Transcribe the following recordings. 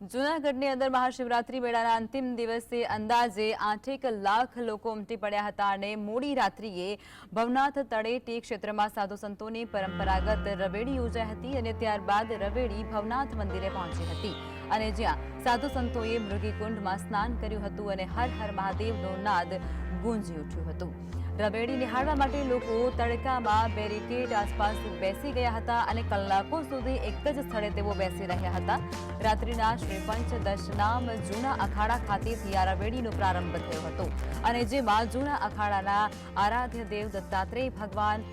જૂનાગઢની અંદર મહાશિવરાત્રી મેળાના અંતિમ દિવસે અંદાજે 8 લાખ લોકો ઉમટી પડ્યા હતા અને મોડી રાત્રિએ ભવનાથ તળેટી ક્ષેત્રમાં સાધુ સંતોની પરંપરાગત રવેડી યોજાઈ હતી અને ત્યારબાદ રવેડી ભવનાથ મંદિરે પહોંચી હતી અને જ્યાં સાધુ સંતોએ મૃગીકુંડમાં સ્નાન કર્યું હતું અને હર હર મહાદેવનો નાદ ગુંજી ઉઠ્યું હતું। રવેડી નિહાળવા માટે લોકો તડકામાં બેરિકેડ આસપાસ બેસી ગયા હતા અને કલાકો સુધી એક જ સ્થળે તેઓ બેસી રહ્યા હતા। રાત્રિના શ્રી પંચદશનામ જૂના અખાડા ખાતેથી આ રવેડીનો પ્રારંભ થયો હતો અને જેમાં જૂના અખાડાના આરાધ્ય દેવ દત્તાત્રેય ભગવાન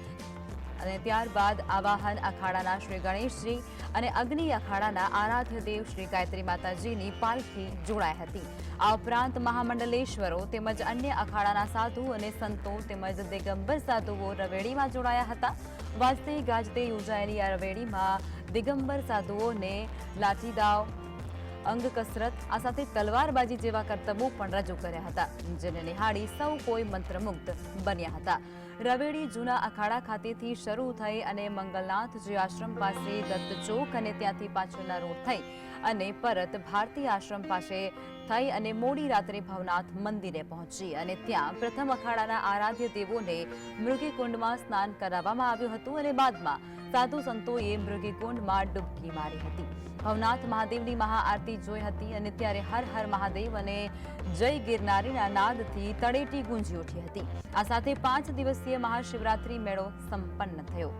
અને ત્યારબાદ આવાહન અખાડાના શ્રી ગણેશજી અને અગ્નિ અખાડાના આરાધ્ય દેવ શ્રી ગાયત્રી માતાજીની પાલખી જોડાઈ હતી। આ ઉપરાંત મહામંડલેશ્વરો તેમજ અન્ય અખાડાના સાધુ અને સંતો તેમજ દિગંબર સાધુઓ રવેડીમાં જોડાયા હતા। વાજતે ગાજતે યોજાયેલી આ રવેડીમાં દિગંબર સાધુઓને લાઠીદાવ અંગ કસરત આ સાથે તલવારબાજી જેવા કરતબો પણ રજૂ કર્યા હતા, જેને નિહાળી સૌ કોઈ મંત્રમુગ્ધ બન્યા હતા। રવેડી જૂના અખાડા ખાતેથી શરૂ થઈ અને મંગલનાથજી આશ્રમ પાસે દત્ત ચોક અને ત્યાંથી પાછળના રોડ થઈ અને પરત ભારતી આશ્રમ પાસે થઈ અને મોડી રાત્રે ભવનાથ મંદિરે પહોંચી અને ત્યાં પ્રથમ અખાડાના આરાધ્ય દેવોને મૃગીકુંડમાં સ્નાન કરાવવામાં આવ્યું હતું અને બાદમાં સાધુ સંતોએ મૃગીકુંડમાં ડૂબકી મારી હતી। ભવનાથ મહાદેવની મહાઆરતી જોઈ હતી અને ત્યારે હર હર મહાદેવ અને જય ગિરનારીના નાદથી તળેટી ગુંજી ઉઠી હતી। આ સાથે 5 દિવસીય મહાશિવરાત્રી મેળો સંપન્ન થયો।